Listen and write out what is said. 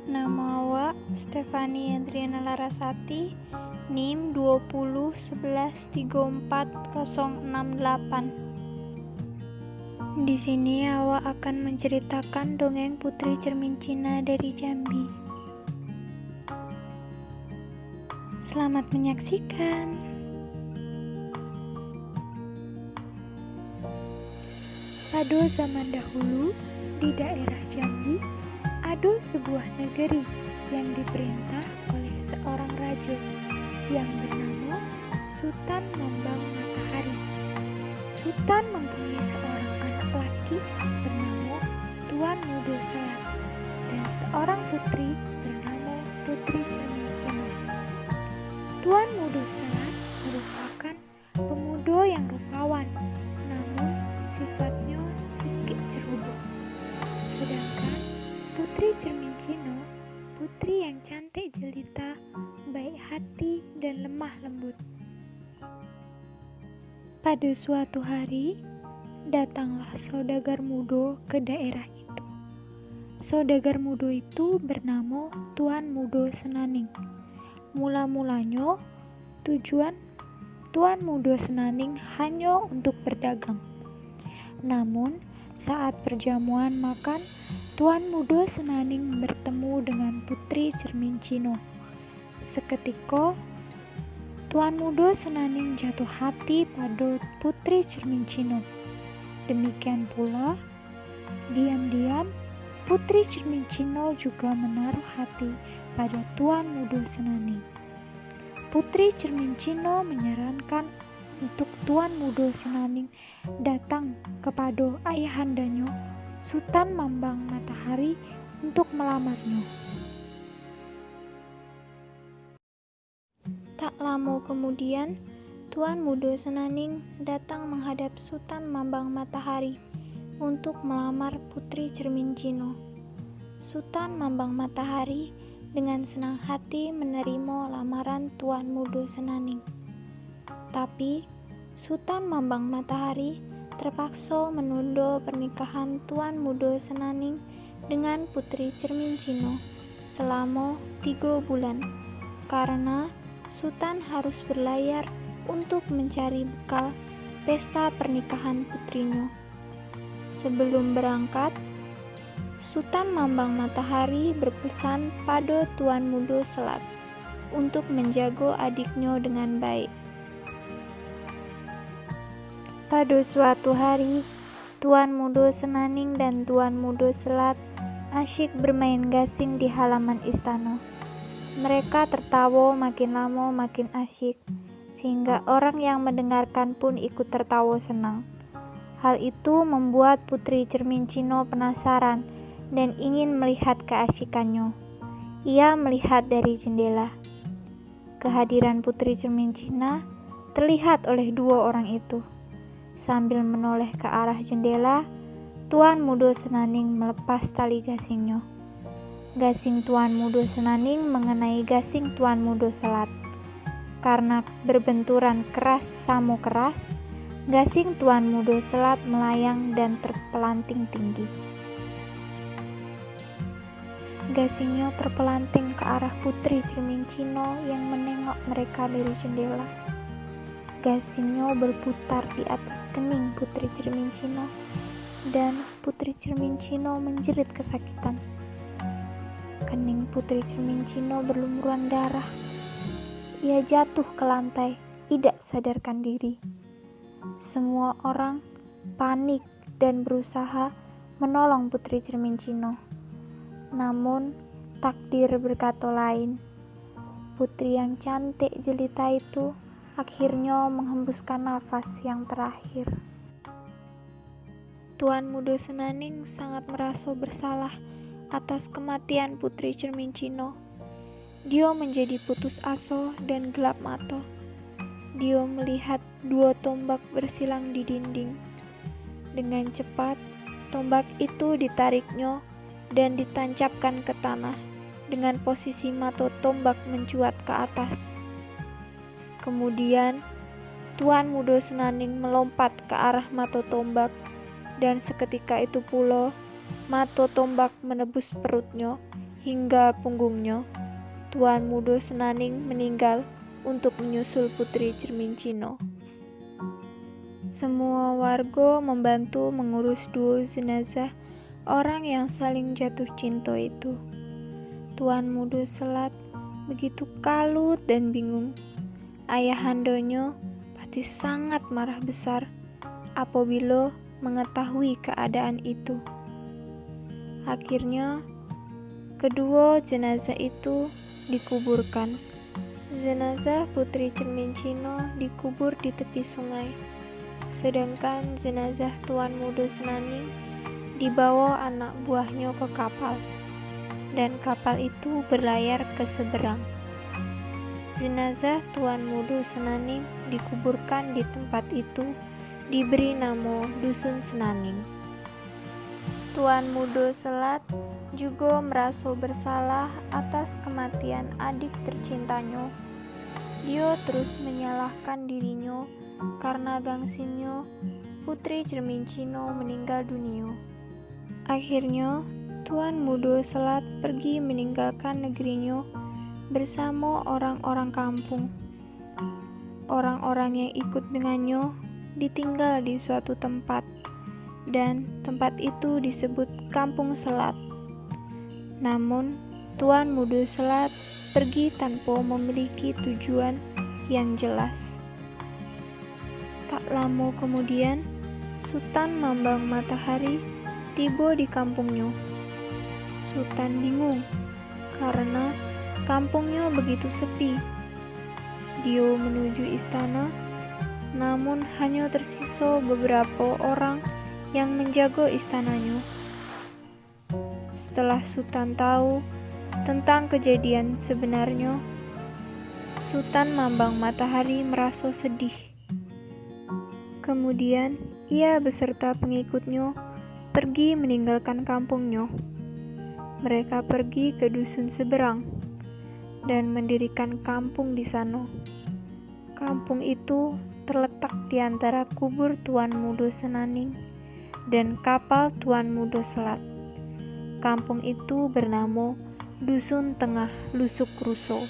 Nama awak Stefani Adriana Larasati, NIM 2011134068. Di sini awak akan menceritakan dongeng Putri Cermin Cina dari Jambi. Selamat menyaksikan. Pada zaman dahulu, di daerah Jambi, ada sebuah negeri yang diperintah oleh seorang raja yang bernama Sultan Mambang Matahari. Sultan mempunyai seorang anak laki bernama Tuan Mudo Selat dan seorang putri bernama Putri Cermin Cina. Tuan Mudo Selat merupakan pemuda yang rupawan, namun sifatnya sedikit ceroboh. Sedangkan Putri Cermin Cina, putri yang cantik jelita, baik hati dan lemah lembut. Pada suatu hari, datanglah saudagar muda ke daerah itu. Saudagar muda itu bernama Tuan Mudo Senaning. Mula-mulanya, tujuan Tuan Mudo Senaning hanya untuk berdagang. Namun, saat perjamuan makan, Tuan Mudo Senaning bertemu dengan Putri Cermin Cina. Seketika, Tuan Mudo Senaning jatuh hati pada Putri Cermin Cina. Demikian pula, diam-diam Putri Cermin Cina juga menaruh hati pada Tuan Mudo Senaning. Putri Cermin Cina menyarankan untuk Tuan Mudo Senaning datang kepada ayahandanya, Sultan Mambang Matahari, untuk melamarnya. Tak lama kemudian, Tuan Mudo Senaning datang menghadap Sultan Mambang Matahari untuk melamar Putri Cermin Cina. Sultan Mambang Matahari dengan senang hati menerima lamaran Tuan Mudo Senaning. Tapi, Sultan Mambang Matahari terpaksa menunda pernikahan Tuan Mudo Senaning dengan Putri Cermin Cina selama 3 bulan, karena Sultan harus berlayar untuk mencari bekal pesta pernikahan putrinya. Sebelum berangkat, Sultan Mambang Matahari berpesan pada Tuan Mudo Selat untuk menjaga adiknya dengan baik. Pada suatu hari, Tuan Mudo Senaning dan Tuan Mudo Selat asyik bermain gasing di halaman istana. Mereka tertawa makin lama makin asyik, sehingga orang yang mendengarkan pun ikut tertawa senang. Hal itu membuat Putri Cermin Cina penasaran dan ingin melihat keasyikannya. Ia melihat dari jendela. Kehadiran Putri Cermin Cina terlihat oleh 2 orang itu. Sambil menoleh ke arah jendela, Tuan Mudo Senaning melepas tali gasingnya. Gasing Tuan Mudo Senaning mengenai gasing Tuan Mudo Selat. Karena berbenturan keras sama keras, gasing Tuan Mudo Selat melayang dan terpelanting tinggi. Gasingnya terpelanting ke arah Putri Cermin Cina yang menengok mereka dari jendela. Gasingnya berputar di atas kening Putri Cermin Cina, dan Putri Cermin Cina menjerit kesakitan. Kening Putri Cermin Cina berlumuran darah. Ia jatuh ke lantai, tidak sadarkan diri. Semua orang panik dan berusaha menolong Putri Cermin Cina. Namun, takdir berkata lain. Putri yang cantik jelita itu akhirnya menghembuskan nafas yang terakhir. Tuan Mudo Senaning sangat merasa bersalah atas kematian Putri Cermin Cina. Dia menjadi putus asa dan gelap mata. Dia melihat 2 tombak bersilang di dinding. Dengan cepat, tombak itu ditariknya dan ditancapkan ke tanah dengan posisi mata tombak mencuat ke atas. Kemudian, Tuan Mudo Senaning melompat ke arah mata tombak, dan seketika itu pula mata tombak menebus perutnya hingga punggungnya, Tuan Mudo Senaning meninggal untuk menyusul Putri Cermincino. Semua warga membantu mengurus 2 jenazah orang yang saling jatuh cinta itu. Tuan Mudo Selat begitu kalut dan bingung. Ayahandanya pasti sangat marah besar apabila mengetahui keadaan itu. Akhirnya, kedua jenazah itu dikuburkan. Jenazah Putri Cermincino dikubur di tepi sungai, sedangkan jenazah Tuan Mudo Senaning dibawa anak buahnya ke kapal, dan kapal itu berlayar ke seberang. Jenazah Tuan Mudo Senaning dikuburkan di tempat itu, diberi nama Dusun Senaning. Tuan Mudo Selat juga merasa bersalah atas kematian adik tercintanya. Dia terus menyalahkan dirinya karena gengsinya Putri Cermincino meninggal dunia. Akhirnya, Tuan Mudo Selat pergi meninggalkan negerinya bersama orang-orang kampung. Orang-orang yang ikut dengannya ditinggal di suatu tempat, dan tempat itu disebut Kampung Selat. Namun, Tuan Mudo Selat pergi tanpa memiliki tujuan yang jelas. Tak lama kemudian, Sultan Mambang Matahari tiba di kampungnya. Sultan bingung karena kampungnya begitu sepi. Dia menuju istana, namun hanya tersisa beberapa orang yang menjaga istananya. Setelah Sultan tahu tentang kejadian sebenarnya, Sultan Mambang Matahari merasa sedih. Kemudian, ia beserta pengikutnya pergi meninggalkan kampungnya. Mereka pergi ke dusun seberang dan mendirikan kampung di sana. Kampung itu terletak di antara kubur Tuan Mudo Senaning dan kapal Tuan Mudo Selat. Kampung itu bernama Dusun Tengah Lusuk Ruso.